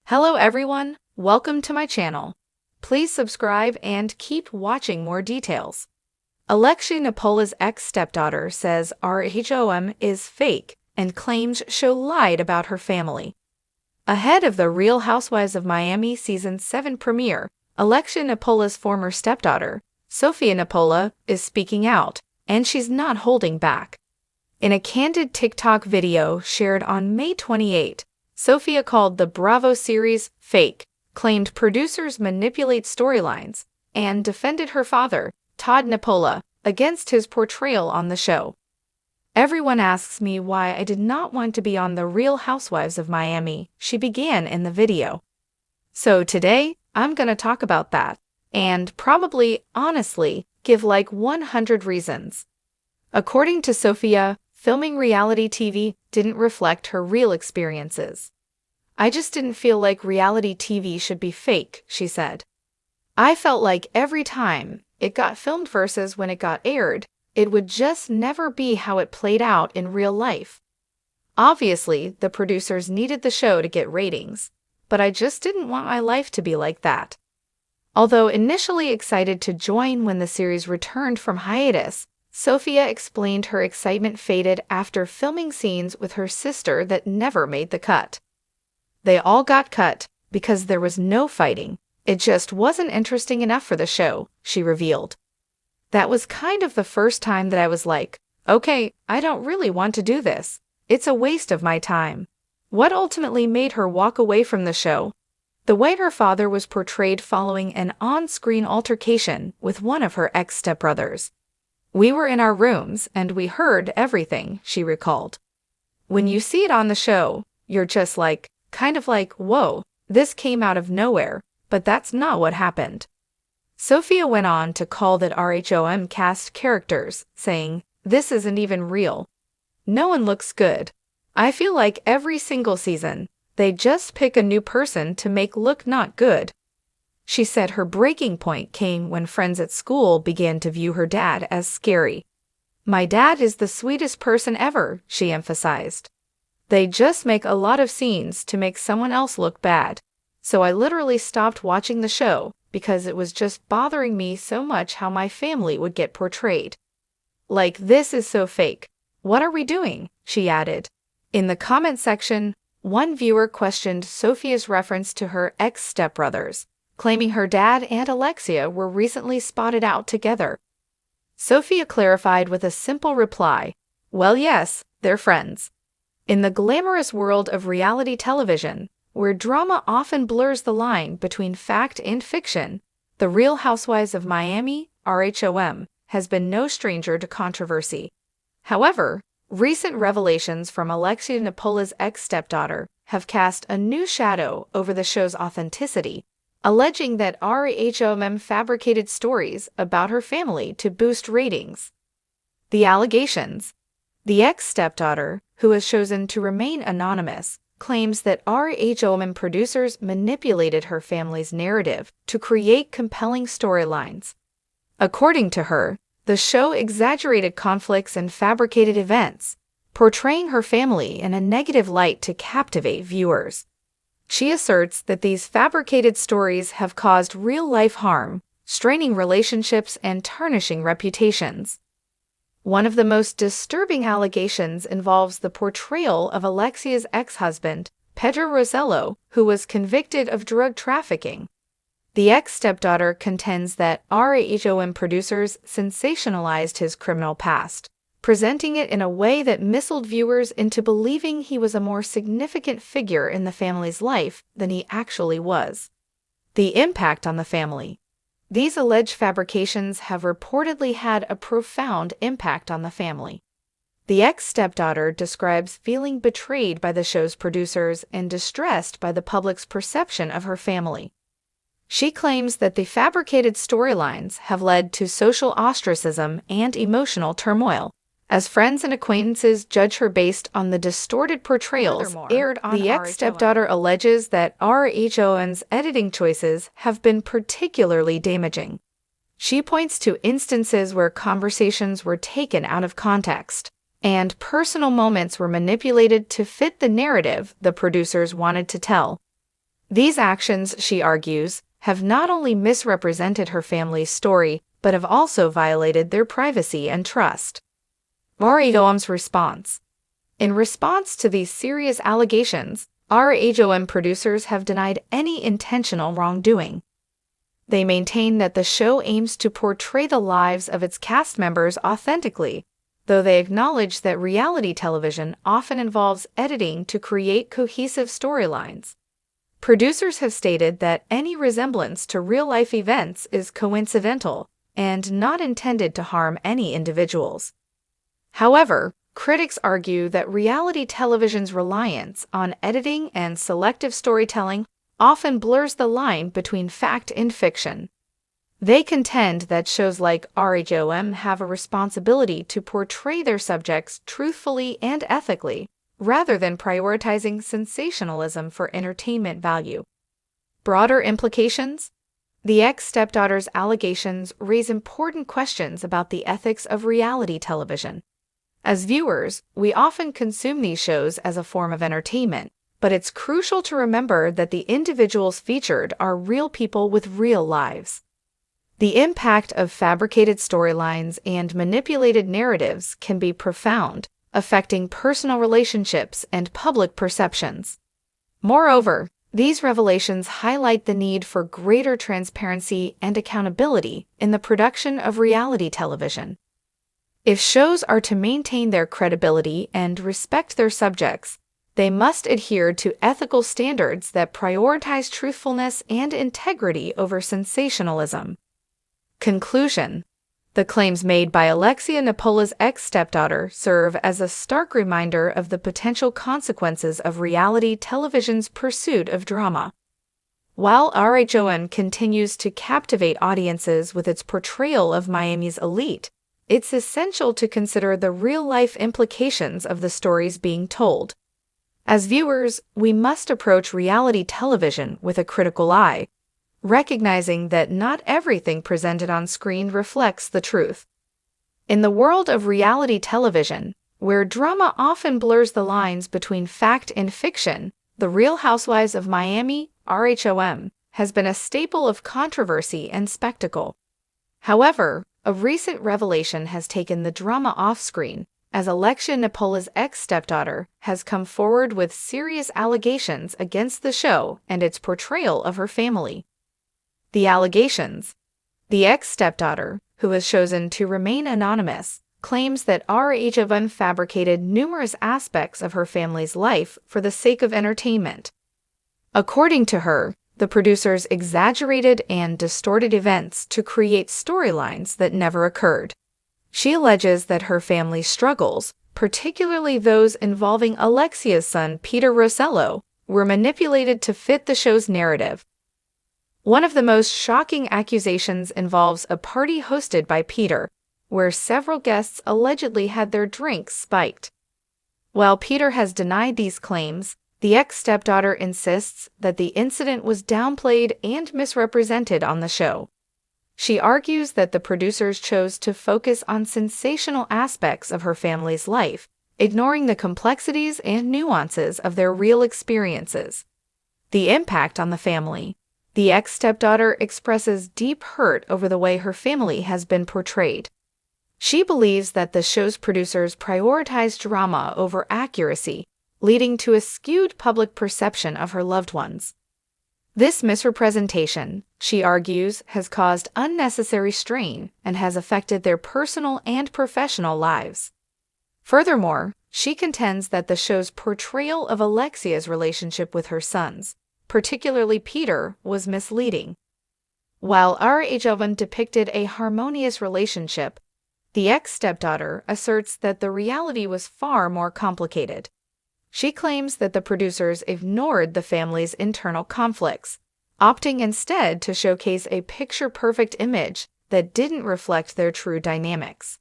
Hello everyone, welcome to my channel. Please subscribe and keep watching more details. Alexia Nepola's ex-stepdaughter says RHOM is fake and claims she lied about her family. Ahead of the Real Housewives of Miami Season 7 premiere, Alexia Nepola's former stepdaughter, Sophia Nepola, is speaking out, and she's not holding back. In a candid TikTok video shared on May 28, Sophia called the Bravo series fake, claimed producers manipulate storylines, and defended her father, Todd Nepola, against his portrayal on the show. Everyone asks me why I did not want to be on the Real Housewives of Miami, she began in the video. So today, I'm gonna talk about that, and probably, honestly, give like 100 reasons. According to Sophia, filming reality TV didn't reflect her real experiences. I just didn't feel like reality TV should be fake, she said. I felt like every time it got filmed versus when it got aired, it would just never be how it played out in real life. Obviously, the producers needed the show to get ratings, but I just didn't want my life to be like that. Although initially excited to join when the series returned from hiatus, Sophia explained her excitement faded after filming scenes with her sister that never made the cut. They all got cut because there was no fighting. It just wasn't interesting enough for the show, she revealed. That was kind of the first time that I was like, okay, I don't really want to do this. It's a waste of my time. What ultimately made her walk away from the show? The way her father was portrayed following an on-screen altercation with one of her ex-stepbrothers. We were in our rooms and we heard everything, she recalled. When you see it on the show, you're just like, kind of like, whoa, this came out of nowhere, but that's not what happened. Sophia went on to call that RHOM cast characters, saying, this isn't even real. No one looks good. I feel like every single season, they just pick a new person to make look not good. She said her breaking point came when friends at school began to view her dad as scary. My dad is the sweetest person ever, she emphasized. They just make a lot of scenes to make someone else look bad. So I literally stopped watching the show because it was just bothering me so much how my family would get portrayed. Like, this is so fake. What are we doing? She added. In the comment section, one viewer questioned Sophia's reference to her ex-stepbrothers, claiming her dad and Alexia were recently spotted out together. Sophia clarified with a simple reply, well, yes, they're friends. In the glamorous world of reality television, where drama often blurs the line between fact and fiction, the Real Housewives of Miami, RHOM, has been no stranger to controversy. However, recent revelations from Alexia Nepola's ex-stepdaughter have cast a new shadow over the show's authenticity, alleging that RHOM fabricated stories about her family to boost ratings. The allegations. The ex-stepdaughter, who has chosen to remain anonymous, claims that RHOM producers manipulated her family's narrative to create compelling storylines. According to her, the show exaggerated conflicts and fabricated events, portraying her family in a negative light to captivate viewers. She asserts that these fabricated stories have caused real-life harm, straining relationships and tarnishing reputations. One of the most disturbing allegations involves the portrayal of Alexia's ex-husband, Pedro Rosello, who was convicted of drug trafficking. The ex-stepdaughter contends that RHOM producers sensationalized his criminal past, presenting it in a way that misled viewers into believing he was a more significant figure in the family's life than he actually was. The impact on the family. These alleged fabrications have reportedly had a profound impact on the family. The ex-stepdaughter describes feeling betrayed by the show's producers and distressed by the public's perception of her family. She claims that the fabricated storylines have led to social ostracism and emotional turmoil, as friends and acquaintances judge her based on the distorted portrayals aired on The ex-stepdaughter alleges that RHOM's editing choices have been particularly damaging. She points to instances where conversations were taken out of context, and personal moments were manipulated to fit the narrative the producers wanted to tell. These actions, she argues, have not only misrepresented her family's story, but have also violated their privacy and trust. RHOM's response. In response to these serious allegations, RHOM producers have denied any intentional wrongdoing. They maintain that the show aims to portray the lives of its cast members authentically, though they acknowledge that reality television often involves editing to create cohesive storylines. Producers have stated that any resemblance to real-life events is coincidental and not intended to harm any individuals. However, critics argue that reality television's reliance on editing and selective storytelling often blurs the line between fact and fiction. They contend that shows like RHOM have a responsibility to portray their subjects truthfully and ethically, rather than prioritizing sensationalism for entertainment value. Broader implications? The Ex-Stepdaughter's allegations raise important questions about the ethics of reality television. As viewers, we often consume these shows as a form of entertainment, but it's crucial to remember that the individuals featured are real people with real lives. The impact of fabricated storylines and manipulated narratives can be profound, affecting personal relationships and public perceptions. Moreover, these revelations highlight the need for greater transparency and accountability in the production of reality television. If shows are to maintain their credibility and respect their subjects, they must adhere to ethical standards that prioritize truthfulness and integrity over sensationalism. Conclusion. The claims made by Alexia Nepola's ex-stepdaughter serve as a stark reminder of the potential consequences of reality television's pursuit of drama. While RHOM continues to captivate audiences with its portrayal of Miami's elite, it's essential to consider the real-life implications of the stories being told. As viewers, we must approach reality television with a critical eye, recognizing that not everything presented on screen reflects the truth. In the world of reality television, where drama often blurs the lines between fact and fiction, The Real Housewives of Miami, RHOM, has been a staple of controversy and spectacle. However, a recent revelation has taken the drama off-screen, as Alexia Nepola's ex-stepdaughter has come forward with serious allegations against the show and its portrayal of her family. The allegations. The ex-stepdaughter, who has chosen to remain anonymous, claims that RHOM fabricated numerous aspects of her family's life for the sake of entertainment. According to her, the producers exaggerated and distorted events to create storylines that never occurred. She alleges that her family's struggles, particularly those involving Alexia's son Peter Rossello, were manipulated to fit the show's narrative. One of the most shocking accusations involves a party hosted by Peter, where several guests allegedly had their drinks spiked. While Peter has denied these claims, the ex-stepdaughter insists that the incident was downplayed and misrepresented on the show. She argues that the producers chose to focus on sensational aspects of her family's life, ignoring the complexities and nuances of their real experiences. The impact on the family. The ex-stepdaughter expresses deep hurt over the way her family has been portrayed. She believes that the show's producers prioritized drama over accuracy, leading to a skewed public perception of her loved ones. This misrepresentation, she argues, has caused unnecessary strain and has affected their personal and professional lives. Furthermore, she contends that the show's portrayal of Alexia's relationship with her sons, particularly Peter, was misleading. While RHOM depicted a harmonious relationship, the ex-stepdaughter asserts that the reality was far more complicated. She claims that the producers ignored the family's internal conflicts, opting instead to showcase a picture-perfect image that didn't reflect their true dynamics.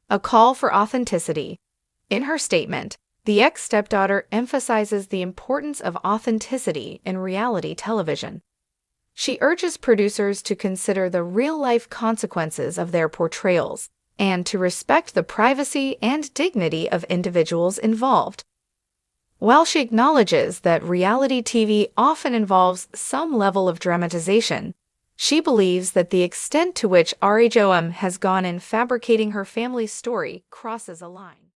A call for authenticity. In her statement, the ex-stepdaughter emphasizes the importance of authenticity in reality television. She urges producers to consider the real-life consequences of their portrayals and to respect the privacy and dignity of individuals involved. While she acknowledges that reality TV often involves some level of dramatization, she believes that the extent to which RHOM has gone in fabricating her family's story crosses a line.